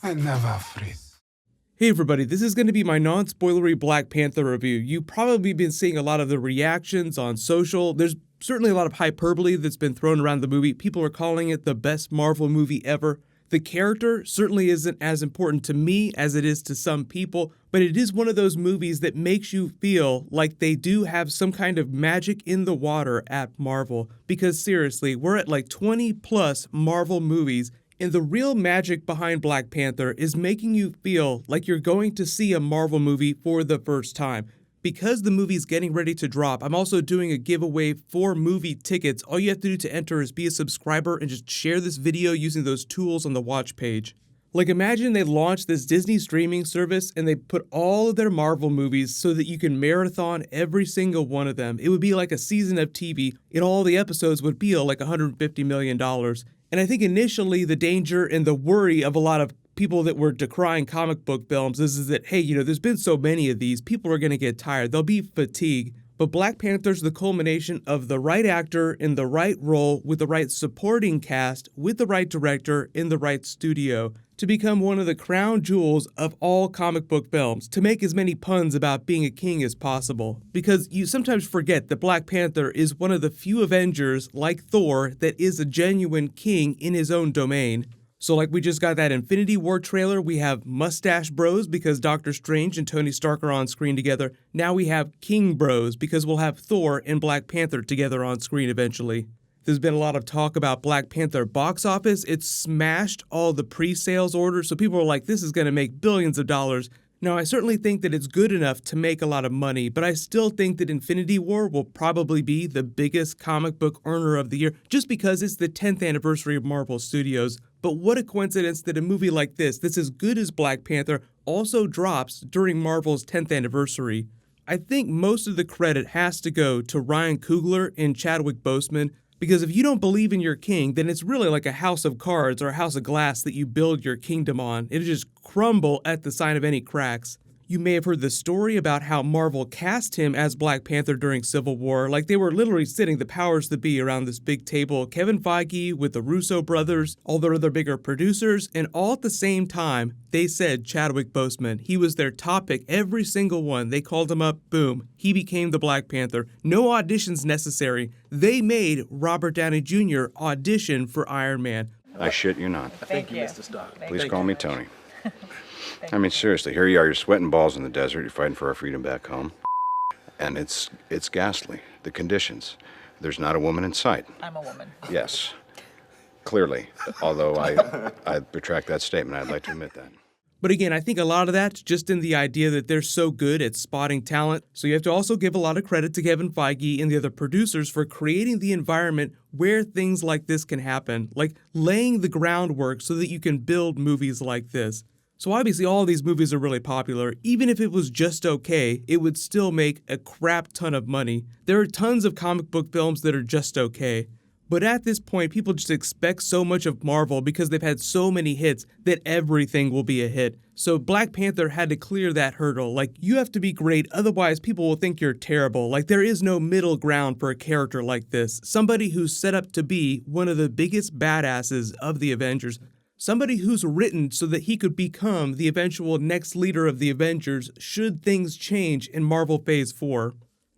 I never freeze. Hey everybody, this is going to be my non-spoilery Black Panther review. You've probably been seeing a lot of the reactions on social. There's certainly a lot of hyperbole that's been thrown around the movie. People are calling it the best Marvel movie ever. The character certainly isn't as important to me as it is to some people, but it is one of those movies that makes you feel like they do have some kind of magic in the water at Marvel. Because seriously, we're at like 20 plus Marvel movies, and the real magic behind Black Panther is making you feel like you're going to see a Marvel movie for the first time. Because the movie's getting ready to drop, I'm also doing a giveaway for movie tickets. All you have to do to enter is be a subscriber and just share this video using those tools on the watch page. Like, imagine they launched this Disney streaming service and they put all of their Marvel movies so that you can marathon every single one of them. It would be like a season of TV, and all the episodes would be like $150 million. And I think initially the danger and the worry of a lot of people that were decrying comic book films is that, hey, there's been so many of these, people are going to get tired, they'll be fatigued. But Black Panther's the culmination of the right actor in the right role with the right supporting cast, with the right director in the right studio, to become one of the crown jewels of all comic book films, to make as many puns about being a king as possible. Because you sometimes forget that Black Panther is one of the few Avengers, like Thor, that is a genuine king in his own domain. So like we just got that Infinity War trailer, we have Mustache Bros because Doctor Strange and Tony Stark are on screen together. Now we have King Bros because we'll have Thor and Black Panther together on screen eventually. There's been a lot of talk about Black Panther box office. It's smashed all the pre-sales orders, so people are like, this is going to make billions of dollars. Now, I certainly think that it's good enough to make a lot of money, but I still think that Infinity War will probably be the biggest comic book earner of the year, just because it's the 10th anniversary of Marvel Studios. But what a coincidence that a movie like this, that's as good as Black Panther, also drops during Marvel's 10th anniversary. I think most of the credit has to go to Ryan Coogler and Chadwick Boseman, because if you don't believe in your king, then it's really like a house of cards or a house of glass that you build your kingdom on. It'll just crumble at the sign of any cracks. You may have heard the story about how Marvel cast him as Black Panther during Civil War. Like, they were literally sitting, the powers that be, around this big table. Kevin Feige with the Russo brothers, all their other bigger producers, and all at the same time, they said Chadwick Boseman. He was their top pick, every single one. They called him up, boom. He became the Black Panther. No auditions necessary. They made Robert Downey Jr. audition for Iron Man. I shit you not. Thank you, Mr. Stark. Please call me Tony. I mean, seriously, here you are, you're sweating balls in the desert, you're fighting for our freedom back home. And it's ghastly, the conditions. There's not a woman in sight. I'm a woman. Yes, clearly. Although I retract that statement, I'd like to admit that. But again, I think a lot of that's just in the idea that they're so good at spotting talent. So you have to also give a lot of credit to Kevin Feige and the other producers for creating the environment where things like this can happen, like laying the groundwork so that you can build movies like this. So obviously all of these movies are really popular. Even if it was just okay, it would still make a crap ton of money. There are tons of comic book films that are just okay. But at this point, people just expect so much of Marvel because they've had so many hits that everything will be a hit. So Black Panther had to clear that hurdle. Like, you have to be great, otherwise people will think you're terrible. Like, there is no middle ground for a character like this. Somebody who's set up to be one of the biggest badasses of the Avengers. Somebody who's written so that he could become the eventual next leader of the Avengers should things change in Marvel Phase 4.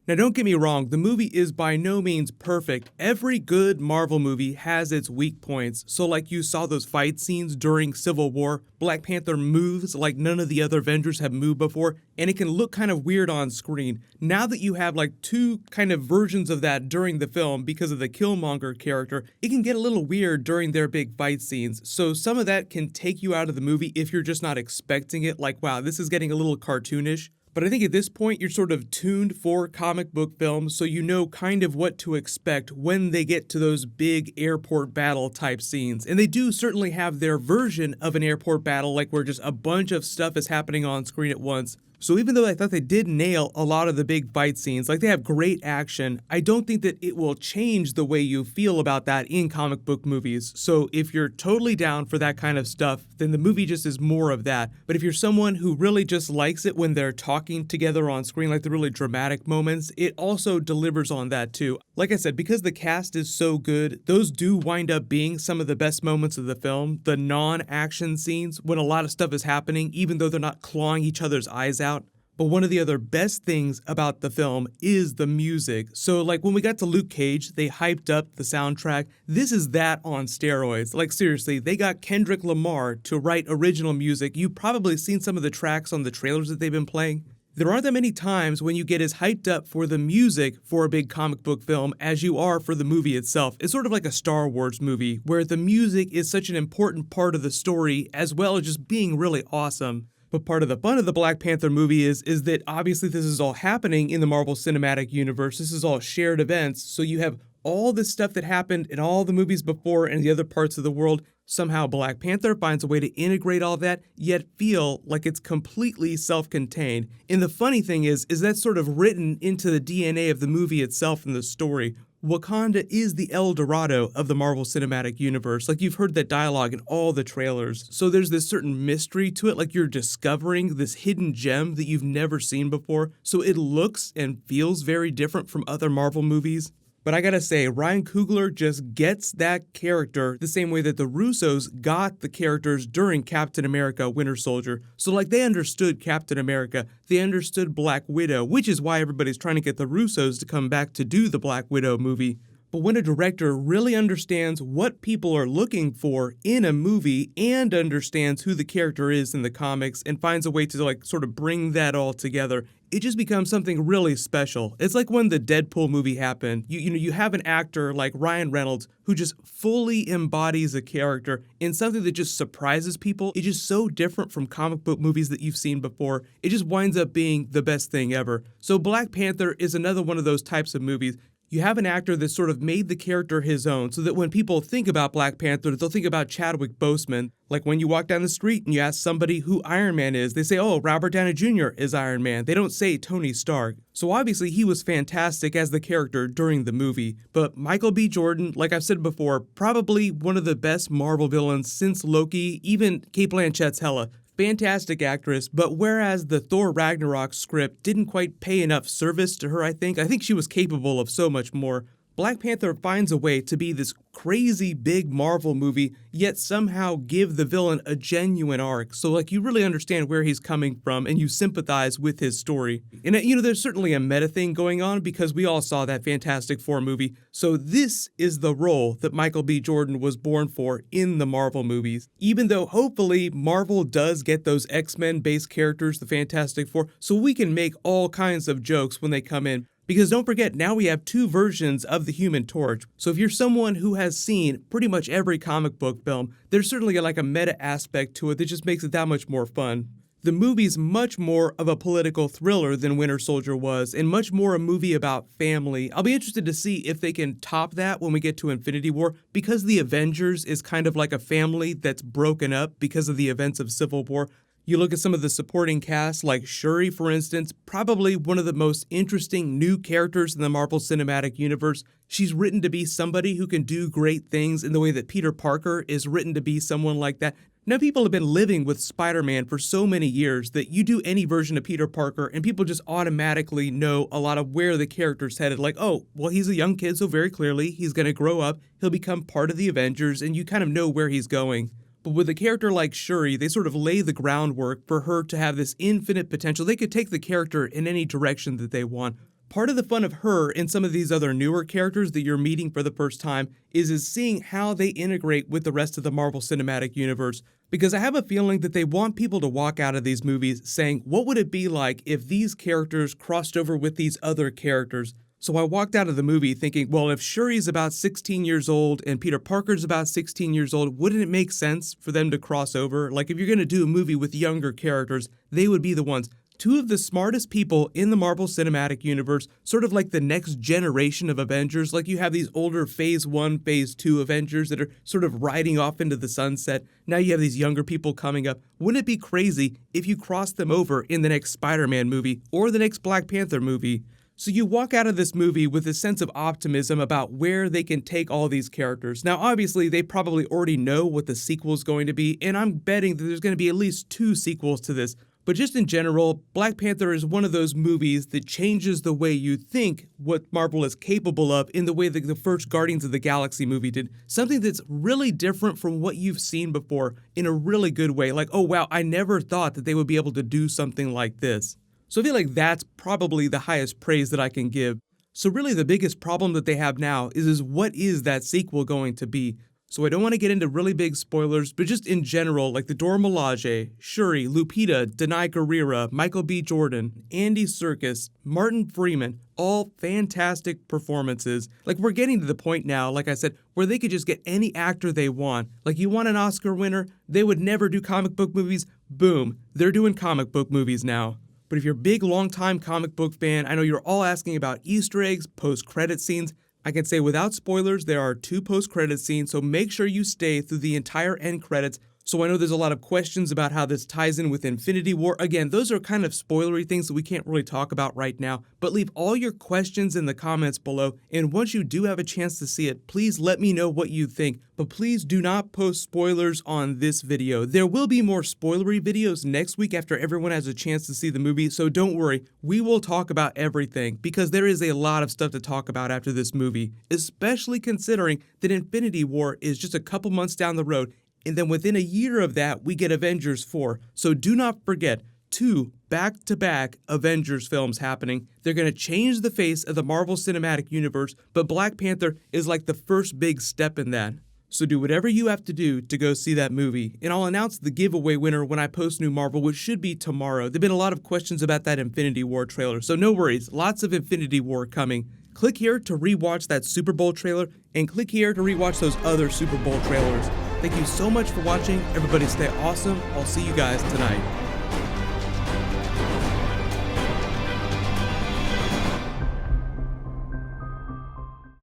Now don't get me wrong, the movie is by no means perfect. Every good Marvel movie has its weak points. So like you saw those fight scenes during Civil War, Black Panther moves like none of the other Avengers have moved before, and it can look kind of weird on screen. Now that you have like two kind of versions of that during the film because of the Killmonger character, it can get a little weird during their big fight scenes. So some of that can take you out of the movie if you're just not expecting it, like, wow, this is getting a little cartoonish. But I think at this point, you're sort of tuned for comic book films, so you know kind of what to expect when they get to those big airport battle type scenes. And they do certainly have their version of an airport battle, like where just a bunch of stuff is happening on screen at once. So even though I thought they did nail a lot of the big fight scenes, like they have great action, I don't think that it will change the way you feel about that in comic book movies. So if you're totally down for that kind of stuff, then the movie just is more of that. But if you're someone who really just likes it when they're talking together on screen, like the really dramatic moments, it also delivers on that too. Like I said, because the cast is so good, those do wind up being some of the best moments of the film. The non-action scenes, when a lot of stuff is happening, even though they're not clawing each other's eyes out. But one of the other best things about the film is the music. So like when we got to Luke Cage, they hyped up the soundtrack. This is that on steroids. Like seriously, they got Kendrick Lamar to write original music. You've probably seen some of the tracks on the trailers that they've been playing. There aren't that many times when you get as hyped up for the music for a big comic book film as you are for the movie itself. It's sort of like a Star Wars movie, where the music is such an important part of the story as well as just being really awesome. But part of the fun of the Black Panther movie is that obviously this is all happening in the Marvel Cinematic Universe. This is all shared events, so you have all this stuff that happened in all the movies before and the other parts of the world. Somehow Black Panther finds a way to integrate all that, yet feel like it's completely self-contained. And the funny thing is that's sort of written into the DNA of the movie itself and the story. Wakanda is the El Dorado of the Marvel Cinematic Universe. Like you've heard that dialogue in all the trailers. So there's this certain mystery to it, like you're discovering this hidden gem that you've never seen before. So it looks and feels very different from other Marvel movies. But I gotta say, Ryan Coogler just gets that character the same way that the Russos got the characters during Captain America Winter Soldier. So like they understood Captain America, they understood Black Widow, which is why everybody's trying to get the Russos to come back to do the Black Widow movie. But when a director really understands what people are looking for in a movie and understands who the character is in the comics and finds a way to like sort of bring that all together, it just becomes something really special. It's like when the Deadpool movie happened. You have an actor like Ryan Reynolds who just fully embodies a character in something that just surprises people. It's just so different from comic book movies that you've seen before. It just winds up being the best thing ever. So Black Panther is another one of those types of movies. You have an actor that sort of made the character his own, so that when people think about Black Panther, they'll think about Chadwick Boseman. Like when you walk down the street and you ask somebody who Iron Man is, they say, oh, Robert Downey Jr. is Iron Man. They don't say Tony Stark. So obviously he was fantastic as the character during the movie. But Michael B. Jordan, like I've said before, probably one of the best Marvel villains since Loki, even Cate Blanchett's Hela. Fantastic actress, but whereas the Thor Ragnarok script didn't quite pay enough service to her, I think she was capable of so much more. Black Panther finds a way to be this crazy big Marvel movie, yet somehow give the villain a genuine arc. So like you really understand where he's coming from and you sympathize with his story. And there's certainly a meta thing going on because we all saw that Fantastic Four movie. So this is the role that Michael B. Jordan was born for in the Marvel movies. Even though hopefully Marvel does get those X-Men based characters, the Fantastic Four, so we can make all kinds of jokes when they come in. Because don't forget, now we have two versions of the Human Torch. So if you're someone who has seen pretty much every comic book film, there's certainly like a meta aspect to it that just makes it that much more fun. The movie's much more of a political thriller than Winter Soldier was, and much more a movie about family. I'll be interested to see if they can top that when we get to Infinity War, because the Avengers is kind of like a family that's broken up because of the events of Civil War. You look at some of the supporting cast, like Shuri, for instance, probably one of the most interesting new characters in the Marvel Cinematic Universe. She's written to be somebody who can do great things in the way that Peter Parker is written to be someone like that. Now, people have been living with Spider-Man for so many years that you do any version of Peter Parker and people just automatically know a lot of where the character's headed. Like, oh, well, he's a young kid, so very clearly he's going to grow up, he'll become part of the Avengers, and you kind of know where he's going. But with a character like Shuri, they sort of lay the groundwork for her to have this infinite potential. They could take the character in any direction that they want. Part of the fun of her and some of these other newer characters that you're meeting for the first time is seeing how they integrate with the rest of the Marvel Cinematic Universe. Because I have a feeling that they want people to walk out of these movies saying, what would it be like if these characters crossed over with these other characters? So I walked out of the movie thinking, well, if Shuri's about 16 years old and Peter Parker's about 16 years old, wouldn't it make sense for them to cross over? Like if you're going to do a movie with younger characters, they would be the ones. two of the smartest people in the Marvel Cinematic Universe, sort of like the next generation of Avengers. Like you have these older Phase 1, Phase 2 Avengers that are sort of riding off into the sunset. Now you have these younger people coming up. Wouldn't it be crazy if you crossed them over in the next Spider-Man movie or the next Black Panther movie? So you walk out of this movie with a sense of optimism about where they can take all these characters. Now, obviously, they probably already know what the sequel is going to be, and I'm betting that there's going to be at least 2 sequels to this. But just in general, Black Panther is one of those movies that changes the way you think what Marvel is capable of in the way that the first Guardians of the Galaxy movie did. Something that's really different from what you've seen before in a really good way. Like, oh wow, I never thought that they would be able to do something like this. So I feel like that's probably the highest praise that I can give. So really the biggest problem that they have now is what is that sequel going to be? So I don't want to get into really big spoilers, but just in general, like the Dora Milaje, Shuri, Lupita, Danai Gurira, Michael B. Jordan, Andy Serkis, Martin Freeman, all fantastic performances. Like we're getting to the point now, like I said, where they could just get any actor they want. Like you want an Oscar winner, they would never do comic book movies, boom, they're doing comic book movies now. But if you're a big, long-time comic book fan, I know you're all asking about Easter eggs, post-credit scenes. I can say without spoilers, there are 2 post-credit scenes, so make sure you stay through the entire end credits. So I know there's a lot of questions about how this ties in with Infinity War. Again, those are kind of spoilery things that we can't really talk about right now, but leave all your questions in the comments below, and once you do have a chance to see it, please let me know what you think, but please do not post spoilers on this video. There will be more spoilery videos next week after everyone has a chance to see the movie, so don't worry, we will talk about everything, because there is a lot of stuff to talk about after this movie, especially considering that Infinity War is just a couple months down the road, and then within a year of that, we get Avengers 4. So do not forget, 2 back-to-back Avengers films happening. They're going to change the face of the Marvel Cinematic Universe, but Black Panther is like the first big step in that. So do whatever you have to do to go see that movie, and I'll announce the giveaway winner when I post new Marvel, which should be tomorrow. There've been a lot of questions about that Infinity War trailer, so no worries, lots of Infinity War coming. Click here to rewatch that Super Bowl trailer, and click here to rewatch those other Super Bowl trailers. Thank you so much for watching. Everybody stay awesome. I'll see you guys tonight.